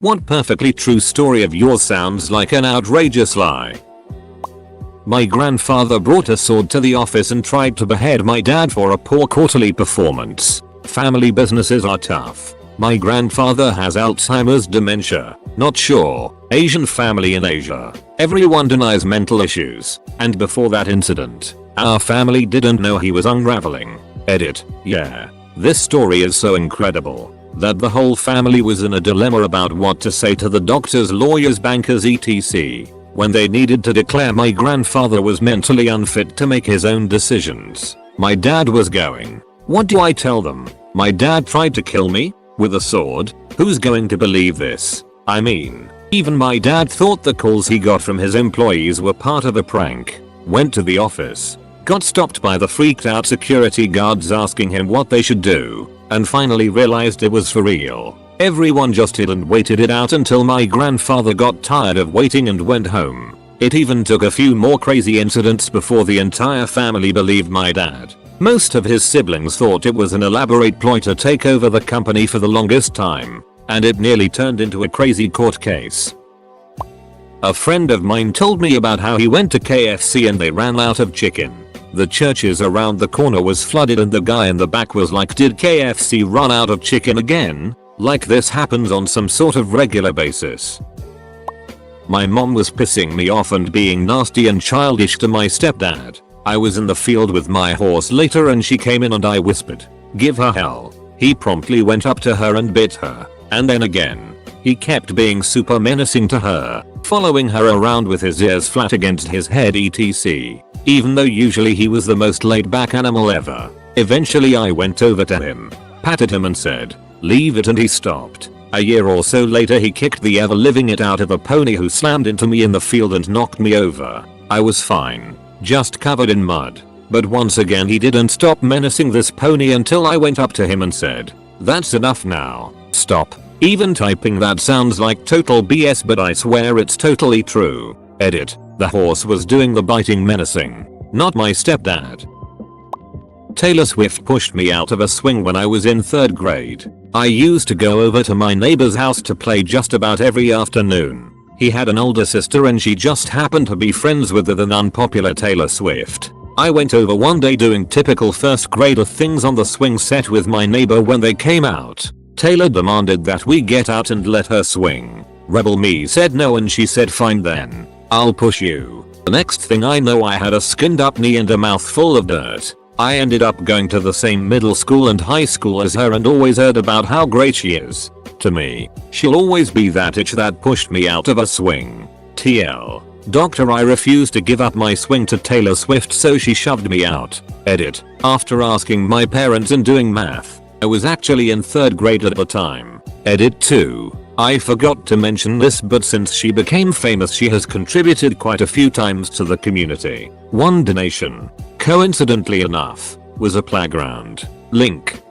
What perfectly true story of yours sounds like an outrageous lie? My grandfather brought a sword to the office and tried to behead my dad for a poor quarterly performance. Family businesses are tough. My grandfather has Alzheimer's dementia. Not sure. Asian family in Asia. Everyone denies mental issues. And before that incident, our family didn't know he was unraveling. Edit. Yeah. This story is so incredible that the whole family was in a dilemma about what to say to the doctors, lawyers, bankers, etc. when they needed to declare my grandfather was mentally unfit to make his own decisions. My dad was going, "What do I tell them? My dad tried to kill me? With a sword? Who's going to believe this?" I mean, even my dad thought the calls he got from his employees were part of a prank. Went to the office, got stopped by the freaked out security guards asking him what they should do, and finally realized it was for real. Everyone just hid and waited it out until my grandfather got tired of waiting and went home. It even took a few more crazy incidents before the entire family believed my dad. Most of his siblings thought it was an elaborate ploy to take over the company for the longest time, and it nearly turned into a crazy court case. A friend of mine told me about how he went to KFC and they ran out of chicken. The Churches around the corner was flooded and the guy in the back was like, "Did KFC run out of chicken again?" Like this happens on some sort of regular basis. My mom was pissing me off and being nasty and childish to my stepdad. I was in the field with my horse later and she came in and I whispered, "Give her hell." He promptly went up to her and bit her. And then again. He kept being super menacing to her, following her around with his ears flat against his head etc. Even though usually he was the most laid back animal ever. Eventually I went over to him, patted him and said, "Leave it," and he stopped. A year or so later he kicked the ever living it out of a pony who slammed into me in the field and knocked me over. I was fine, just covered in mud. But once again he didn't stop menacing this pony until I went up to him and said, "That's enough now. Stop." Even typing that sounds like total BS, but I swear it's totally true. Edit. The horse was doing the biting menacing, not my stepdad. Taylor Swift pushed me out of a swing when I was in 3rd grade. I used to go over to my neighbor's house to play just about every afternoon. He had an older sister and she just happened to be friends with the unpopular Taylor Swift. I went over one day doing typical 1st grader things on the swing set with my neighbor. When they came out, Taylor demanded that we get out and let her swing. Rebel me said no and she said, "Fine then, I'll push you." The next thing I know I had a skinned up knee and a mouth full of dirt. I ended up going to the same middle school and high school as her and always heard about how great she is. To me, she'll always be that itch that pushed me out of a swing. TL. Doctor, I refused to give up my swing to Taylor Swift so she shoved me out. Edit. After asking my parents and doing math. I was actually in 3rd grade at the time. Edit 2. I forgot to mention this, but since she became famous she has contributed quite a few times to the community. One donation, coincidentally enough, was a playground. Link.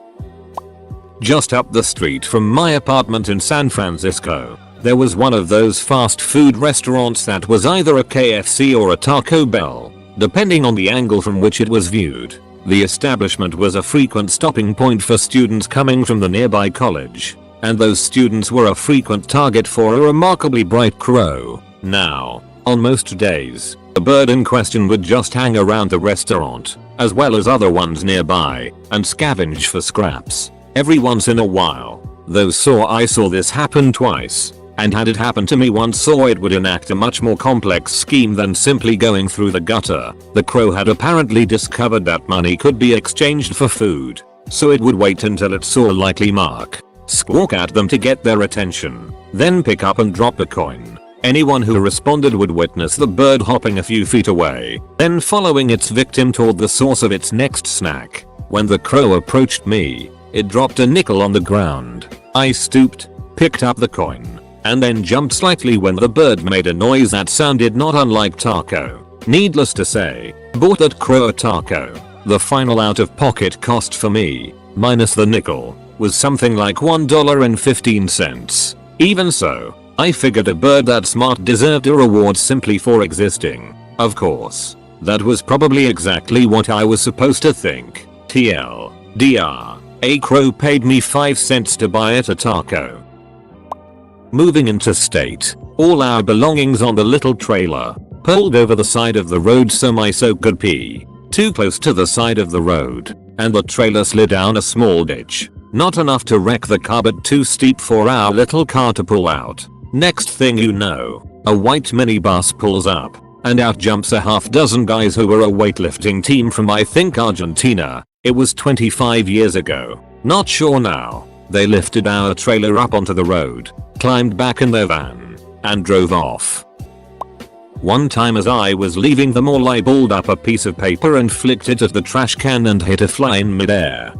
Just up the street from my apartment in San Francisco, there was one of those fast food restaurants that was either a KFC or a Taco Bell, depending on the angle from which it was viewed. The establishment was a frequent stopping point for students coming from the nearby college, and those students were a frequent target for a remarkably bright crow. Now, on most days, the bird in question would just hang around the restaurant, as well as other ones nearby, and scavenge for scraps. Every once in a while, though I saw this happen twice, and had it happen to me once, so it would enact a much more complex scheme than simply going through the gutter. The crow had apparently discovered that money could be exchanged for food, so it would wait until it saw a likely mark, squawk at them to get their attention, then pick up and drop a coin. Anyone who responded would witness the bird hopping a few feet away, then following its victim toward the source of its next snack. When the crow approached me, it dropped a nickel on the ground. I stooped, picked up the coin, and then jumped slightly when the bird made a noise that sounded not unlike taco. Needless to say, bought that crow a taco. The final out-of-pocket cost for me, minus the nickel, was something like $1.15. Even so, I figured a bird that smart deserved a reward simply for existing. Of course, that was probably exactly what I was supposed to think. TLDR, a crow paid me 5 cents to buy it a taco. Moving interstate. All our belongings on the little trailer. Pulled over the side of the road so my soak could pee. Too close to the side of the road. And the trailer slid down a small ditch. Not enough to wreck the car but too steep for our little car to pull out. Next thing you know, a white minibus pulls up. And out jumps a half dozen guys who were a weightlifting team from I think Argentina. It was 25 years ago. Not sure now. They lifted our trailer up onto the road, climbed back in their van, and drove off. One time as I was leaving the mall I balled up a piece of paper and flicked it at the trash can and hit a fly in midair.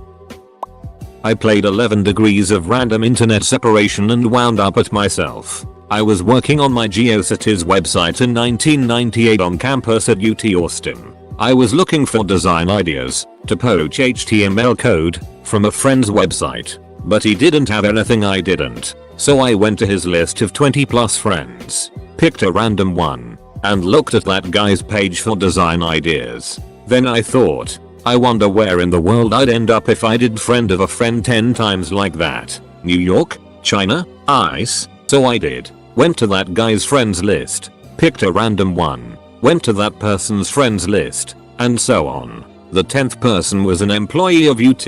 I played 11 degrees of random internet separation and wound up at myself. I was working on my GeoCities website in 1998 on campus at UT Austin. I was looking for design ideas to poach HTML code from a friend's website, but he didn't have anything I didn't. So I went to his list of 20 plus friends, picked a random one, and looked at that guy's page for design ideas. Then I thought, I wonder where in the world I'd end up if I did friend of a friend 10 times like that. New York? China? Ice? So I did. Went to that guy's friends list, picked a random one, went to that person's friends list, and so on. The 10th person was an employee of UT.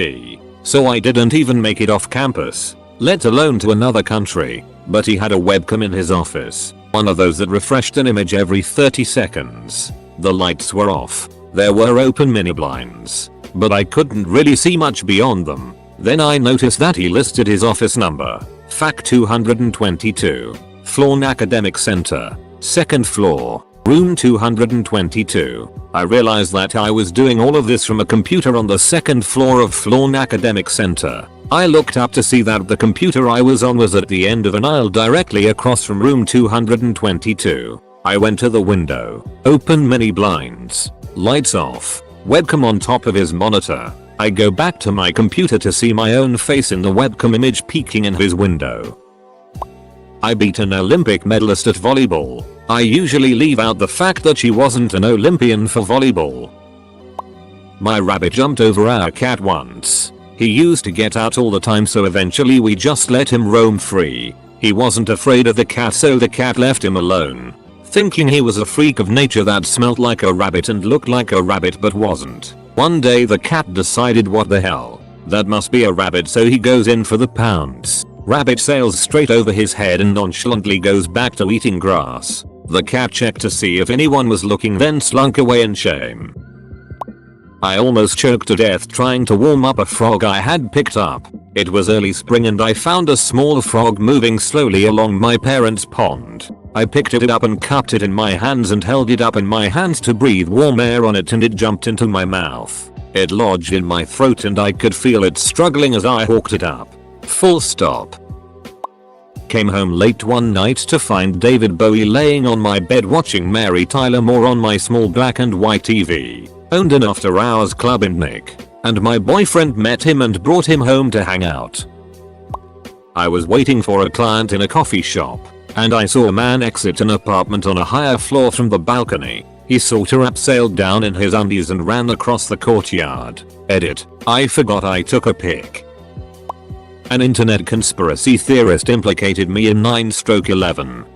So I didn't even make it off campus, let alone to another country, but he had a webcam in his office. One of those that refreshed an image every 30 seconds. The lights were off. There were open mini blinds, but I couldn't really see much beyond them. Then I noticed that he listed his office number, FAC 222, Floor Academic Center, 2nd floor, room 222. I realized that I was doing all of this from a computer on the 2nd floor of Floor Academic Center. I looked up to see that the computer I was on was at the end of an aisle directly across from room 222. I went to the window, opened many blinds, lights off, webcam on top of his monitor. I go back to my computer to see my own face in the webcam image peeking in his window. I beat an Olympic medalist at volleyball. I usually leave out the fact that she wasn't an Olympian for volleyball. My rabbit jumped over our cat once. He used to get out all the time so eventually we just let him roam free. He wasn't afraid of the cat so the cat left him alone. Thinking he was a freak of nature that smelled like a rabbit and looked like a rabbit but wasn't. One day the cat decided what the hell, that must be a rabbit so he goes in for the pounce. Rabbit sails straight over his head and nonchalantly goes back to eating grass. The cat checked to see if anyone was looking then slunk away in shame. I almost choked to death trying to warm up a frog I had picked up. It was early spring and I found a small frog moving slowly along my parents' pond. I picked it up and cupped it in my hands and held it up in my hands to breathe warm air on it and it jumped into my mouth. It lodged in my throat and I could feel it struggling as I hawked it up. Full stop. Came home late one night to find David Bowie laying on my bed watching Mary Tyler Moore on my small black and white TV. Owned an after hours club in Nick. And my boyfriend met him and brought him home to hang out. I was waiting for a client in a coffee shop. And I saw a man exit an apartment on a higher floor from the balcony. He sorta abseiled down in his undies and ran across the courtyard. Edit. I forgot I took a pic. An internet conspiracy theorist implicated me in 9/11.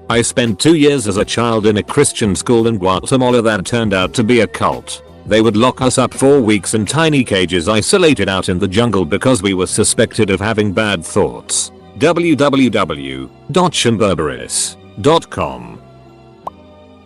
I spent 2 years as a child in a Christian school in Guatemala that turned out to be a cult. They would lock us up for weeks in tiny cages isolated out in the jungle because we were suspected of having bad thoughts. www.chamberberis.com.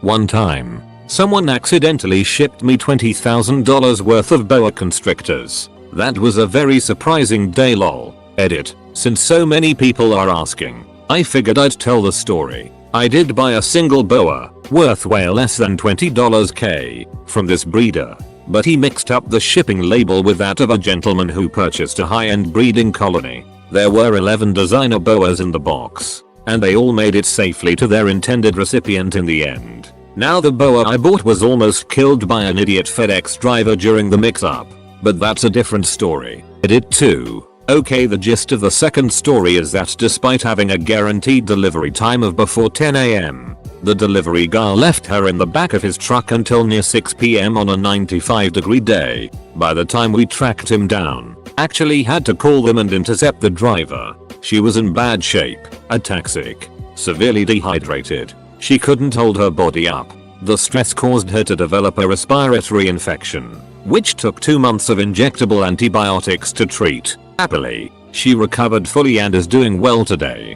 One time, someone accidentally shipped me $20,000 worth of boa constrictors. That was a very surprising day lol. Edit. Since so many people are asking, I figured I'd tell the story. I did buy a single boa, worth way less than $20k, from this breeder. But he mixed up the shipping label with that of a gentleman who purchased a high-end breeding colony. There were 11 designer boas in the box, and they all made it safely to their intended recipient in the end. Now the boa I bought was almost killed by an idiot FedEx driver during the mix-up. But that's a different story. Edit 2. Okay, the gist of the second story is that despite having a guaranteed delivery time of before 10 AM, the delivery guy left her in the back of his truck until near 6 PM on a 95-degree day. By the time we tracked him down, actually had to call them and intercept the driver. She was in bad shape, ataxic, severely dehydrated. She couldn't hold her body up. The stress caused her to develop a respiratory infection, which took 2 months of injectable antibiotics to treat. Happily, she recovered fully and is doing well today.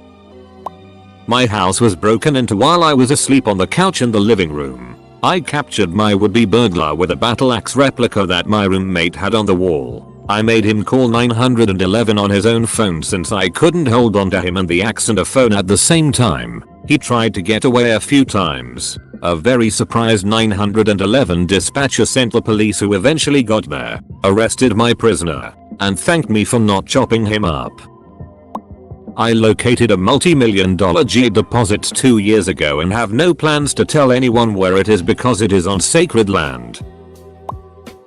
My house was broken into while I was asleep on the couch in the living room. I captured my would-be burglar with a battle axe replica that my roommate had on the wall. I made him call 911 on his own phone since I couldn't hold onto him and the axe and a phone at the same time. He tried to get away a few times. A very surprised 911 dispatcher sent the police, who eventually got there, arrested my prisoner, and thanked me for not chopping him up. I located a multi-million-dollar G deposit 2 years ago and have no plans to tell anyone where it is because it is on sacred land.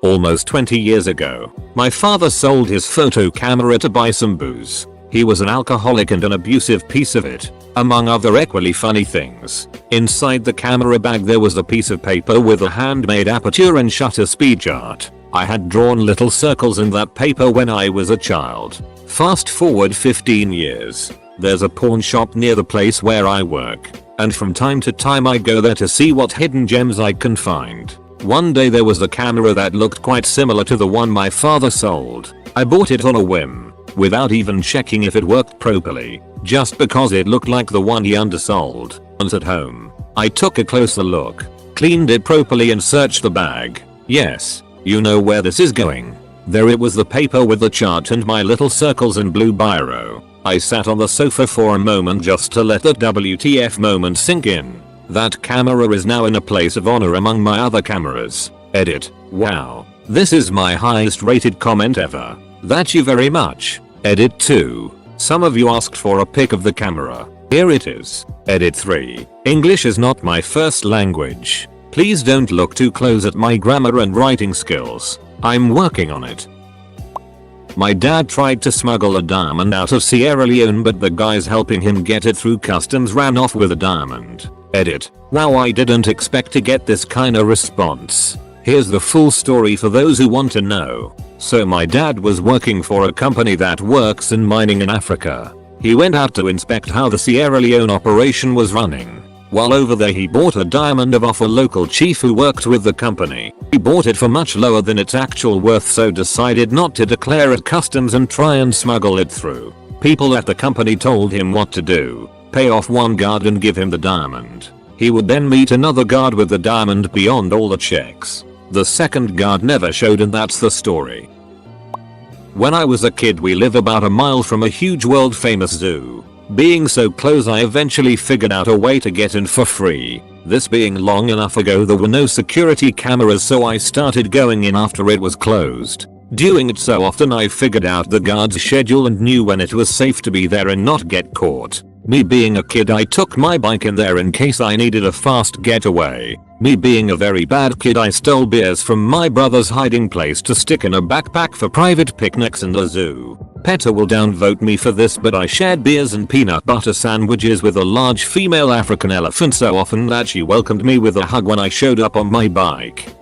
Almost 20 years ago, my father sold his photo camera to buy some booze. He was an alcoholic and an abusive piece of it, among other equally funny things. Inside the camera bag there was a piece of paper with a handmade aperture and shutter speed chart. I had drawn little circles in that paper when I was a child. Fast forward 15 years. There's a pawn shop near the place where I work, and from time to time I go there to see what hidden gems I can find. One day there was a camera that looked quite similar to the one my father sold. I bought it on a whim, without even checking if it worked properly, just because it looked like the one he undersold. Once at home, I took a closer look, cleaned it properly and searched the bag. Yes, you know where this is going. There it was, the paper with the chart and my little circles in blue biro. I sat on the sofa for a moment just to let the WTF moment sink in. That camera is now in a place of honor among my other cameras. Edit. Wow. This is my highest rated comment ever. Thank you very much. Edit 2. Some of you asked for a pic of the camera. Here it is. Edit 3. English is not my first language. Please don't look too close at my grammar and writing skills. I'm working on it. My dad tried to smuggle a diamond out of Sierra Leone, but the guys helping him get it through customs ran off with a diamond. Edit. Wow, I didn't expect to get this kinda response. Here's the full story for those who want to know. So my dad was working for a company that works in mining in Africa. He went out to inspect how the Sierra Leone operation was running. While over there he bought a diamond off a local chief who worked with the company. He bought it for much lower than its actual worth, so decided not to declare at customs and try and smuggle it through. People at the company told him what to do. Pay off one guard and give him the diamond. He would then meet another guard with the diamond beyond all the checks. The second guard never showed, and that's the story. When I was a kid we live about a mile from a huge world famous zoo. Being so close I eventually figured out a way to get in for free. This being long enough ago there were no security cameras, so I started going in after it was closed. Doing it so often I figured out the guard's schedule and knew when it was safe to be there and not get caught. Me being a kid I took my bike in there in case I needed a fast getaway. Me being a very bad kid I stole beers from my brother's hiding place to stick in a backpack for private picnics in the zoo. PETA will downvote me for this, but I shared beers and peanut butter sandwiches with a large female African elephant so often that she welcomed me with a hug when I showed up on my bike.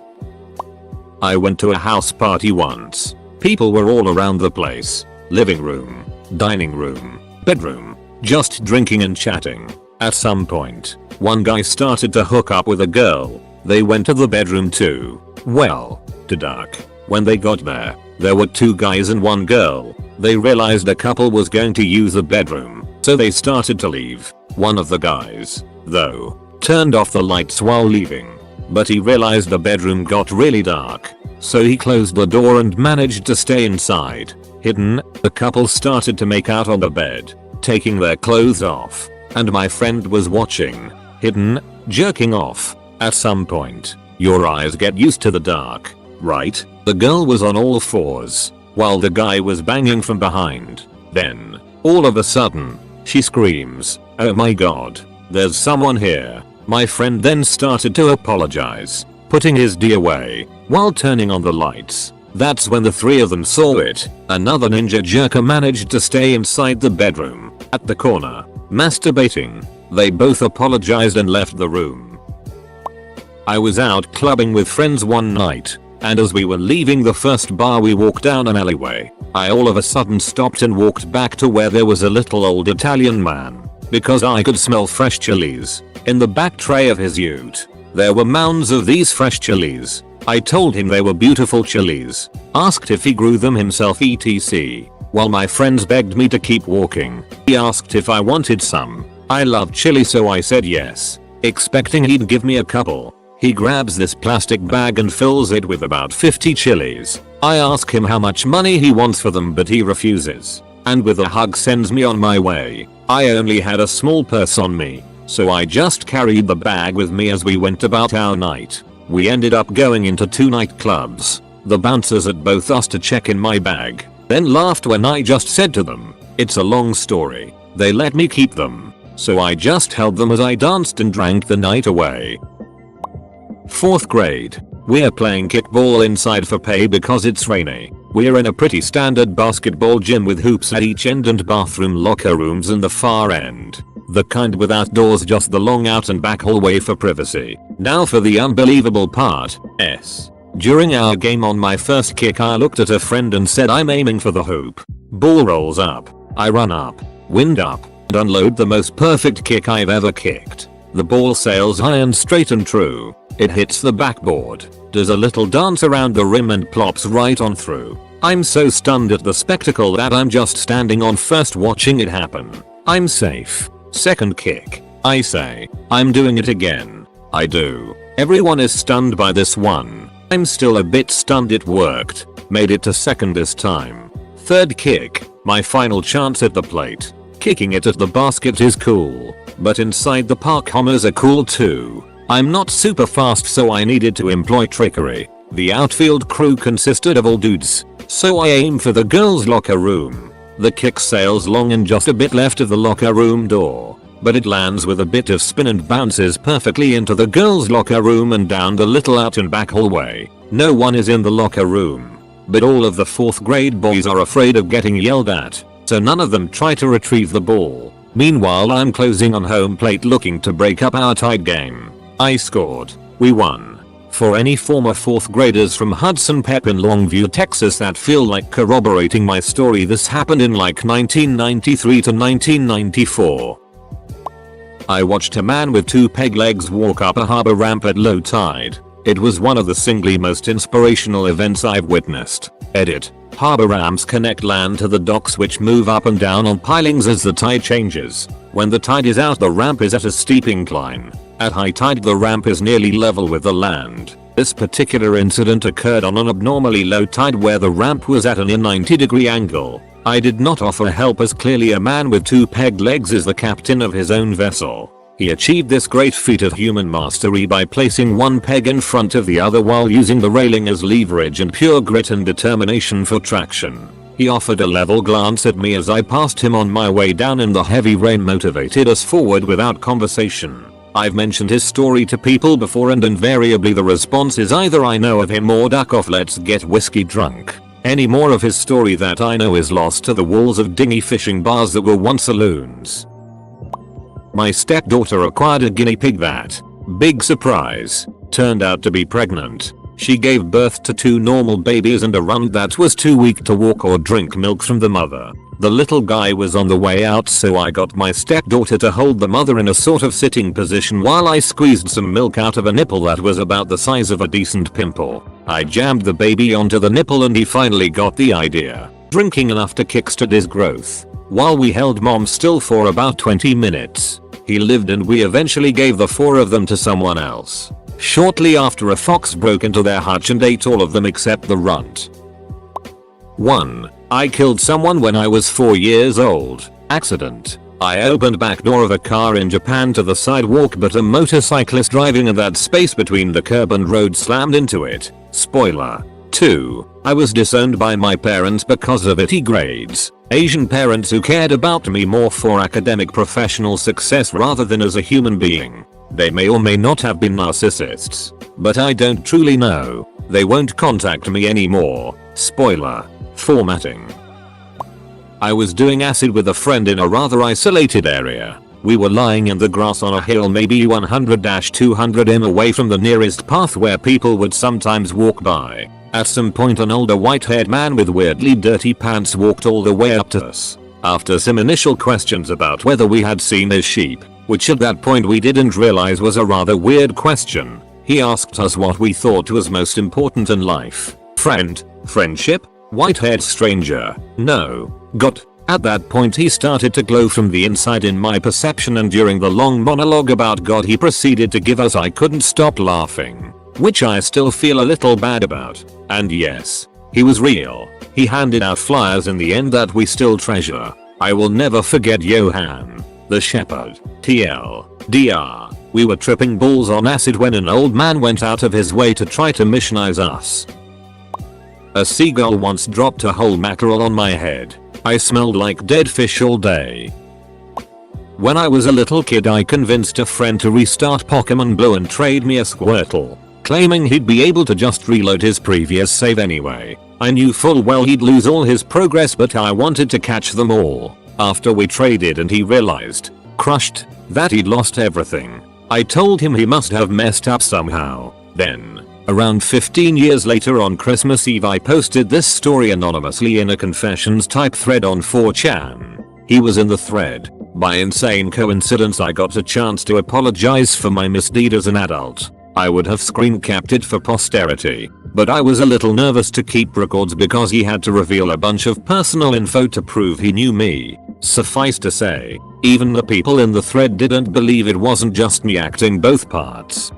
I went to a house party once. People were all around the place. Living room, dining room, bedroom, just drinking and chatting. At some point, one guy started to hook up with a girl. They went to the bedroom too. Well, to dark. When they got there, there were 2 guys and 1 girl. They realized a couple was going to use the bedroom, so they started to leave. One of the guys, though, turned off the lights while leaving. But he realized the bedroom got really dark, so he closed the door and managed to stay inside. Hidden, the couple started to make out on the bed, taking their clothes off, and my friend was watching. Hidden, jerking off. At some point, your eyes get used to the dark, right? The girl was on all fours, while the guy was banging from behind. Then, all of a sudden, she screams, "Oh my god, there's someone here." My friend then started to apologize, putting his D away, while turning on the lights. That's when the 3 of them saw it. Another ninja jerker managed to stay inside the bedroom, at the corner, masturbating. They both apologized and left the room. I was out clubbing with friends one night. and as we were leaving the first bar we walked down an alleyway. I all of a sudden stopped and walked back to where there was a little old Italian man, because I could smell fresh chilies in the back tray of his ute. There were mounds of these fresh chilies. I told him they were beautiful chilies, asked if he grew them himself etc. While my friends begged me to keep walking, he asked if I wanted some. I love chili, so I said yes, expecting he'd give me a couple. He grabs this plastic bag and fills it with about 50 chilies. I ask him how much money he wants for them, but he refuses, and with a hug sends me on my way. I only had a small purse on me, so I just carried the bag with me as we went about our night. We ended up going into 2 nightclubs. The bouncers at both asked to check in my bag, then laughed when I just said to them, "It's a long story." They let me keep them, so I just held them as I danced and drank the night away. 4th grade. We're playing kickball inside for pay because it's rainy. We're in a pretty standard basketball gym with hoops at each end and bathroom locker rooms in the far end. The kind with outdoors, just the long out and back hallway for privacy. Now for the unbelievable part. During our game on my first kick I looked at a friend and said I'm aiming for the hoop. Ball rolls up. I run up, wind up, and unload the most perfect kick I've ever kicked. The ball sails high and straight and true. It hits the backboard, does a little dance around the rim and plops right on through. I'm so stunned at the spectacle that I'm just standing on first watching it happen. I'm safe. 2nd kick. I say, I'm doing it again. I do. Everyone is stunned by this one. I'm still a bit stunned it worked. Made it to 2nd this time. 3rd kick. My final chance at the plate. Kicking it at the basket is cool, but inside the park homers are cool too. I'm not super fast, so I needed to employ trickery. The outfield crew consisted of all dudes, so I aim for the girls' locker room. The kick sails long and just a bit left of the locker room door, but it lands with a bit of spin and bounces perfectly into the girls' locker room and down the little out and back hallway. No one is in the locker room, but all of the 4th grade boys are afraid of getting yelled at, so none of them try to retrieve the ball. Meanwhile I'm closing on home plate looking to break up our tied game. I scored. We won. For any former 4th graders from Hudson Pep in Longview, Texas that feel like corroborating my story, this happened in like 1993 to 1994. I watched a man with 2 peg legs walk up a harbor ramp at low tide. It was one of the singly most inspirational events I've witnessed. Edit. Harbor ramps connect land to the docks, which move up and down on pilings as the tide changes. When the tide is out, the ramp is at a steep incline. At high tide the ramp is nearly level with the land. This particular incident occurred on an abnormally low tide where the ramp was at an 90-degree angle. I did not offer help as clearly a man with 2 pegged legs is the captain of his own vessel. He achieved this great feat of human mastery by placing one peg in front of the other while using the railing as leverage and pure grit and determination for traction. He offered a level glance at me as I passed him on my way down, and the heavy rain motivated us forward without conversation. I've mentioned his story to people before and invariably the response is either I know of him or duck off, let's get whiskey drunk. Any more of his story that I know is lost to the walls of dingy fishing bars that were once saloons. My stepdaughter acquired a guinea pig that, big surprise, turned out to be pregnant. She gave birth to 2 normal babies and a runt that was too weak to walk or drink milk from the mother. The little guy was on the way out, so I got my stepdaughter to hold the mother in a sort of sitting position while I squeezed some milk out of a nipple that was about the size of a decent pimple. I jammed the baby onto the nipple and he finally got the idea, drinking enough to kickstart his growth. While we held mom still for about 20 minutes, he lived and we eventually gave the 4 of them to someone else. Shortly after, a fox broke into their hutch and ate all of them except the runt. 1. I killed someone when I was 4 years old. Accident. I opened back door of a car in Japan to the sidewalk, but a motorcyclist driving in that space between the curb and road slammed into it. Spoiler. 2. I was disowned by my parents because of itty grades. Asian parents who cared about me more for academic professional success rather than as a human being. They may or may not have been narcissists, but I don't truly know. They won't contact me anymore. Spoiler. Formatting. I was doing acid with a friend in a rather isolated area. We were lying in the grass on a hill maybe 100-200 m away from the nearest path where people would sometimes walk by. At some point an older white-haired man with weirdly dirty pants walked all the way up to us. After some initial questions about whether we had seen his sheep, which at that point we didn't realize was a rather weird question, he asked us what we thought was most important in life. Friend, friendship, white-haired stranger, no, God. At that point he started to glow from the inside in my perception, and during the long monologue about God he proceeded to give us I couldn't stop laughing, which I still feel a little bad about. And yes, he was real. He handed out flyers in the end that we still treasure. I will never forget Johann, the shepherd, TLDR. We were tripping balls on acid when an old man went out of his way to try to missionize us. A seagull once dropped a whole mackerel on my head. I smelled like dead fish all day. When I was a little kid I convinced a friend to restart Pokemon Blue and trade me a Squirtle, claiming he'd be able to just reload his previous save anyway. I knew full well he'd lose all his progress, but I wanted to catch them all. After we traded and he realized, crushed, that he'd lost everything, I told him he must have messed up somehow. Then, around 15 years later on Christmas Eve I posted this story anonymously in a confessions type thread on 4chan. He was in the thread. By insane coincidence I got a chance to apologize for my misdeed as an adult. I would have screen capped it for posterity, but I was a little nervous to keep records because he had to reveal a bunch of personal info to prove he knew me. Suffice to say, even the people in the thread didn't believe it wasn't just me acting both parts.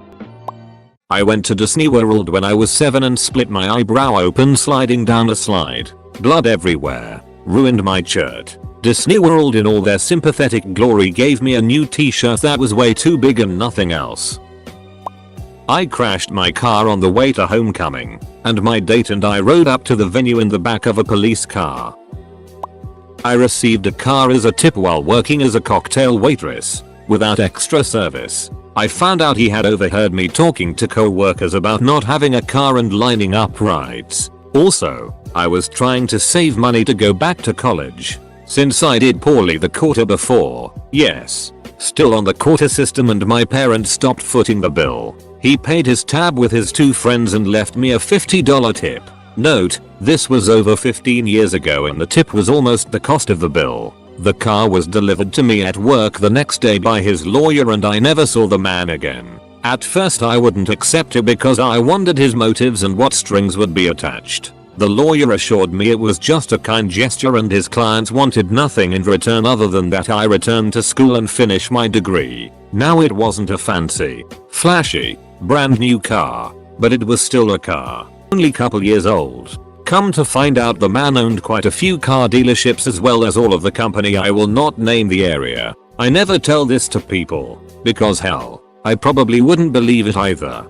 I went to Disney World when I was 7 and split my eyebrow open sliding down a slide. Blood everywhere. Ruined my shirt. Disney World in all their sympathetic glory gave me a new t-shirt that was way too big and nothing else. I crashed my car on the way to homecoming, and my date and I rode up to the venue in the back of a police car. I received a car as a tip while working as a cocktail waitress, without extra service. I found out he had overheard me talking to co-workers about not having a car and lining up rides. Also, I was trying to save money to go back to college, since I did poorly the quarter before. Yes, still on the quarter system, and my parents stopped footing the bill. He paid his tab with his 2 friends and left me a $50 tip. Note, this was over 15 years ago and the tip was almost the cost of the bill. The car was delivered to me at work the next day by his lawyer and I never saw the man again. At first I wouldn't accept it because I wondered his motives and what strings would be attached. The lawyer assured me it was just a kind gesture and his clients wanted nothing in return other than that I return to school and finish my degree. Now it wasn't a fancy, flashy, brand new car, but it was still a car, only couple years old. Come to find out the man owned quite a few car dealerships as well as all of the company. I will not name the area. I never tell this to people, because hell, I probably wouldn't believe it either.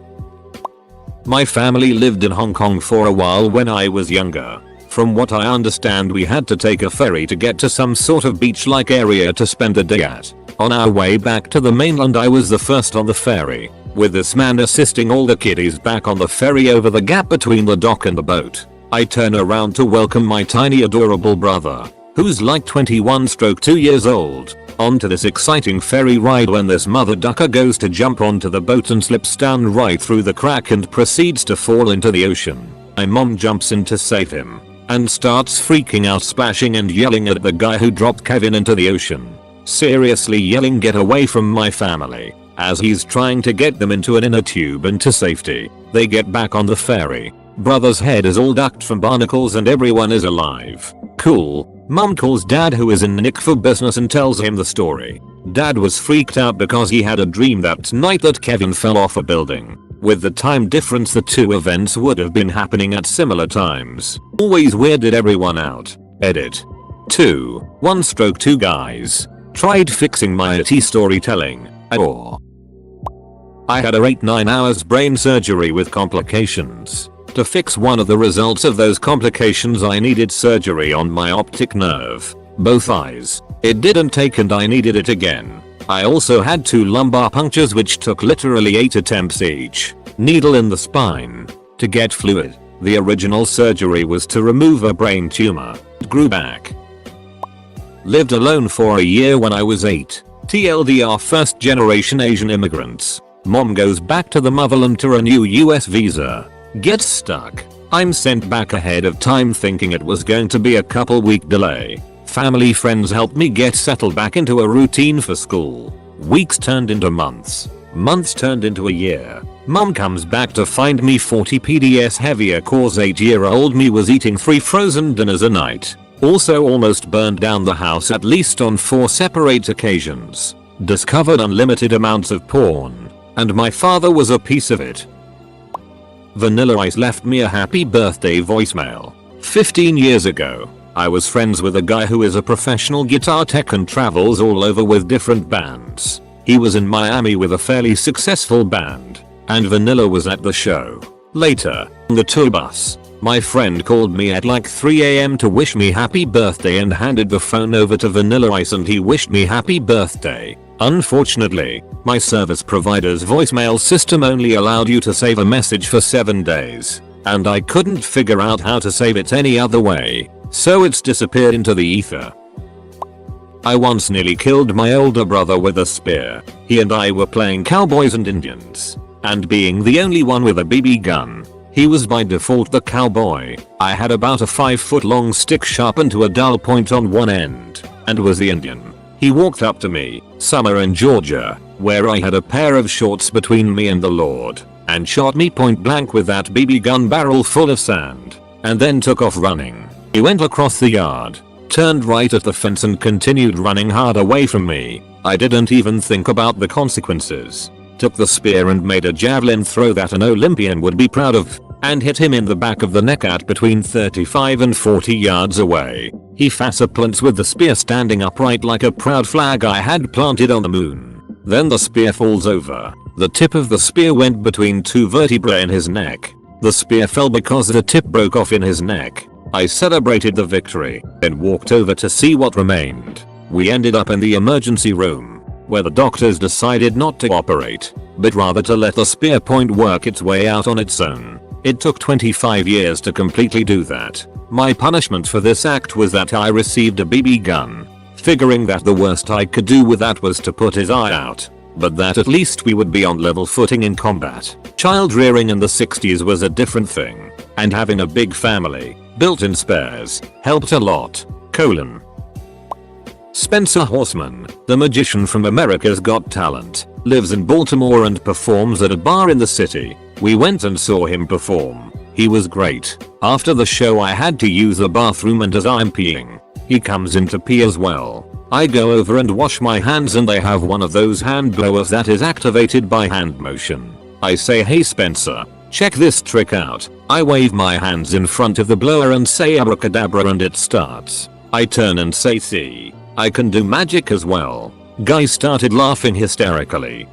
My family lived in Hong Kong for a while when I was younger. From what I understand we had to take a ferry to get to some sort of beach-like area to spend a day at. On our way back to the mainland I was the first on the ferry, with this man assisting all the kiddies back on the ferry over the gap between the dock and the boat. I turn around to welcome my tiny adorable brother, who's like 21-2 years old, onto this exciting ferry ride when this mother ducker goes to jump onto the boat and slips down right through the crack and proceeds to fall into the ocean. My mom jumps in to save him, and starts freaking out, splashing and yelling at the guy who dropped Kevin into the ocean. Seriously yelling get away from my family, as he's trying to get them into an inner tube and to safety. They get back on the ferry. Brother's head is all ducked from barnacles and everyone is alive. Cool. Mom calls dad who is in Nick for business and tells him the story. Dad was freaked out because he had a dream that night that Kevin fell off a building. With the time difference the 2 events would have been happening at similar times. Always weirded everyone out. Edit. 2. 1/2 guys. Tried fixing my IT storytelling. Or I had a 8-9 hours brain surgery with complications. To fix one of the results of those complications I needed surgery on my optic nerve. Both eyes. It didn't take and I needed it again. I also had 2 lumbar punctures which took literally 8 attempts each. Needle in the spine. To get fluid. The original surgery was to remove a brain tumor. It grew back. Lived alone for a year when I was 8. TLDR first generation Asian immigrants. Mom goes back to the motherland to renew US visa. Gets stuck. I'm sent back ahead of time thinking it was going to be a couple week delay. Family friends helped me get settled back into a routine for school. Weeks turned into months. Months turned into a year. Mum comes back to find me 40 PDS heavier cause 8-year-old me was eating 3 frozen dinners a night. Also almost burned down the house at least on 4 separate occasions. Discovered unlimited amounts of porn. And my father was a piece of it. Vanilla Ice left me a happy birthday voicemail. 15 years ago, I was friends with a guy who is a professional guitar tech and travels all over with different bands. He was in Miami with a fairly successful band, and Vanilla was at the show. Later, on the tour bus, my friend called me at like 3 AM to wish me happy birthday and handed the phone over to Vanilla Ice and he wished me happy birthday. Unfortunately, my service provider's voicemail system only allowed you to save a message for 7 days, and I couldn't figure out how to save it any other way, so it's disappeared into the ether. I once nearly killed my older brother with a spear. He and I were playing cowboys and Indians, and being the only one with a BB gun, he was by default the cowboy. I had about a 5-foot long stick sharpened to a dull point on one end, and was the Indian. He walked up to me, summer in Georgia, where I had a pair of shorts between me and the Lord, and shot me point blank with that BB gun barrel full of sand, and then took off running. He went across the yard, turned right at the fence and continued running hard away from me. I didn't even think about the consequences. Took the spear and made a javelin throw that an Olympian would be proud of, and hit him in the back of the neck at between 35 and 40 yards away. He faceplants with the spear standing upright like a proud flag I had planted on the moon. Then the spear falls over. The tip of the spear went between 2 vertebrae in his neck. The spear fell because the tip broke off in his neck. I celebrated the victory, then walked over to see what remained. We ended up in the emergency room, where the doctors decided not to operate, but rather to let the spear point work its way out on its own. It took 25 years to completely do that. My punishment for this act was that I received a BB gun, figuring that the worst I could do with that was to put his eye out, but that at least we would be on level footing in combat. Child rearing in the 60s was a different thing, and having a big family, built-in spares, helped a lot. Spencer Horseman, the magician from America's Got Talent, lives in Baltimore and performs at a bar in the city. We went and saw him perform. He was great. After the show I had to use the bathroom and as I'm peeing, he comes in to pee as well. I go over and wash my hands and they have one of those hand blowers that is activated by hand motion. I say, hey Spencer, check this trick out. I wave my hands in front of the blower and say abracadabra and it starts. I turn and say, see, I can do magic as well. Guy started laughing hysterically.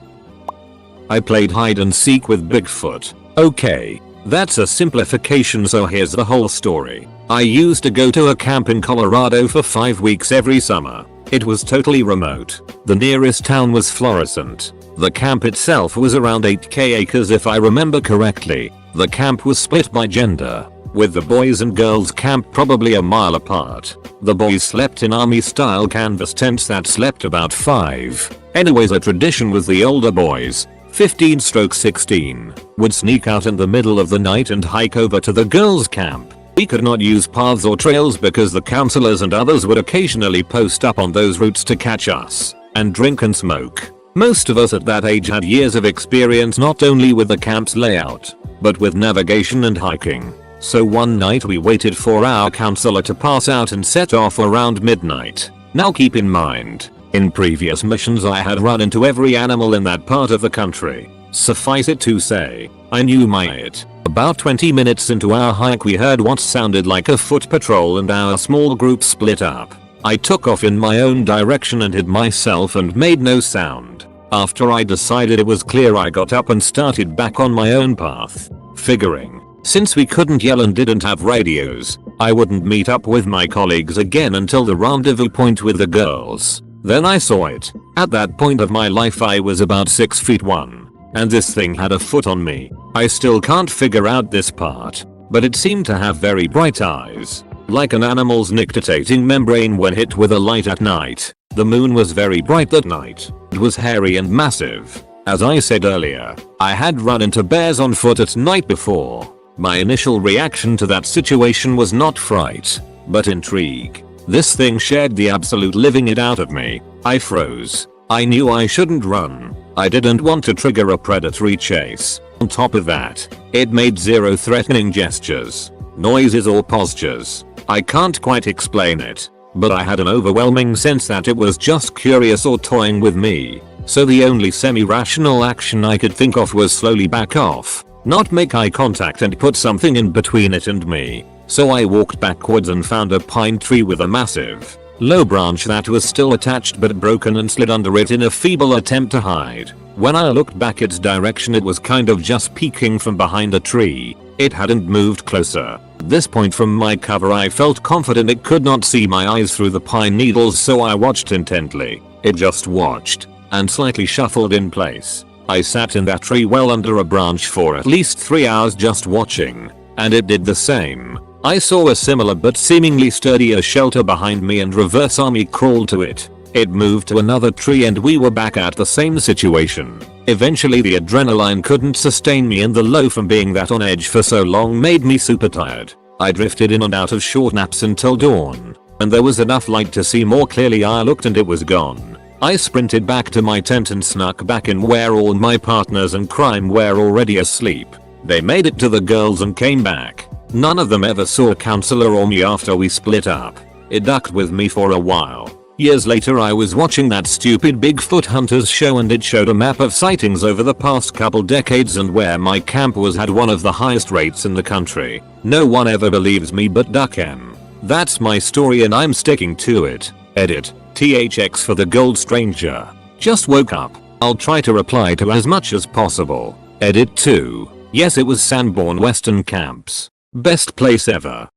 I played hide and seek with Bigfoot. Okay, that's a simplification, so here's the whole story. I used to go to a camp in Colorado for 5 weeks every summer. It was totally remote. The nearest town was Florissant. The camp itself was around 8k acres if I remember correctly. The camp was split by gender, with the boys and girls camp probably a mile apart. The boys slept in army-style canvas tents that slept about 5. Anyways, a tradition was the older boys, 15-16, would sneak out in the middle of the night and hike over to the girls' camp. We could not use paths or trails because the counselors and others would occasionally post up on those routes to catch us, and drink and smoke. Most of us at that age had years of experience not only with the camp's layout, but with navigation and hiking. So one night we waited for our counselor to pass out and set off around midnight. Now keep in mind, in previous missions I had run into every animal in that part of the country. Suffice it to say, I knew my it. About 20 minutes into our hike we heard what sounded like a foot patrol and our small group split up. I took off in my own direction and hid myself and made no sound. After I decided it was clear I got up and started back on my own path, figuring, since we couldn't yell and didn't have radios, I wouldn't meet up with my colleagues again until the rendezvous point with the girls. Then I saw it. At that point of my life I was about 6'1", and this thing had a foot on me. I still can't figure out this part, but it seemed to have very bright eyes, like an animal's nictitating membrane when hit with a light at night. The moon was very bright that night. It was hairy and massive. As I said earlier, I had run into bears on foot at night before, My initial reaction to that situation was not fright, but intrigue. This thing shared the absolute living it out of me. I froze. I knew I shouldn't run. I didn't want to trigger a predatory chase. On top of that, it made zero threatening gestures, noises or postures. I can't quite explain it, but I had an overwhelming sense that it was just curious or toying with me. So the only semi-rational action I could think of was slowly back off, not make eye contact and put something in between it and me. So I walked backwards and found a pine tree with a massive, low branch that was still attached but broken and slid under it in a feeble attempt to hide. When I looked back its direction, it was kind of just peeking from behind a tree. It hadn't moved closer. At this point from my cover I felt confident it could not see my eyes through the pine needles, so I watched intently. It just watched and slightly shuffled in place. I sat in that tree well under a branch for at least 3 hours just watching, and it did the same. I saw a similar but seemingly sturdier shelter behind me and reverse army crawled to it. It moved to another tree and we were back at the same situation. Eventually the adrenaline couldn't sustain me and the low from being that on edge for so long made me super tired. I drifted in and out of short naps until dawn, and there was enough light to see more clearly. I looked and it was gone. I sprinted back to my tent and snuck back in where all my partners in crime were already asleep. They made it to the girls and came back. None of them ever saw a counselor or me after we split up. It ducked with me for a while. Years later I was watching that stupid Bigfoot Hunters show and it showed a map of sightings over the past couple decades and where my camp was had one of the highest rates in the country. No one ever believes me but Duck M. That's my story and I'm sticking to it. Edit. THX for the Gold Stranger. Just woke up. I'll try to reply to as much as possible. Edit 2. Yes, it was Sanborn Western Camps. Best place ever.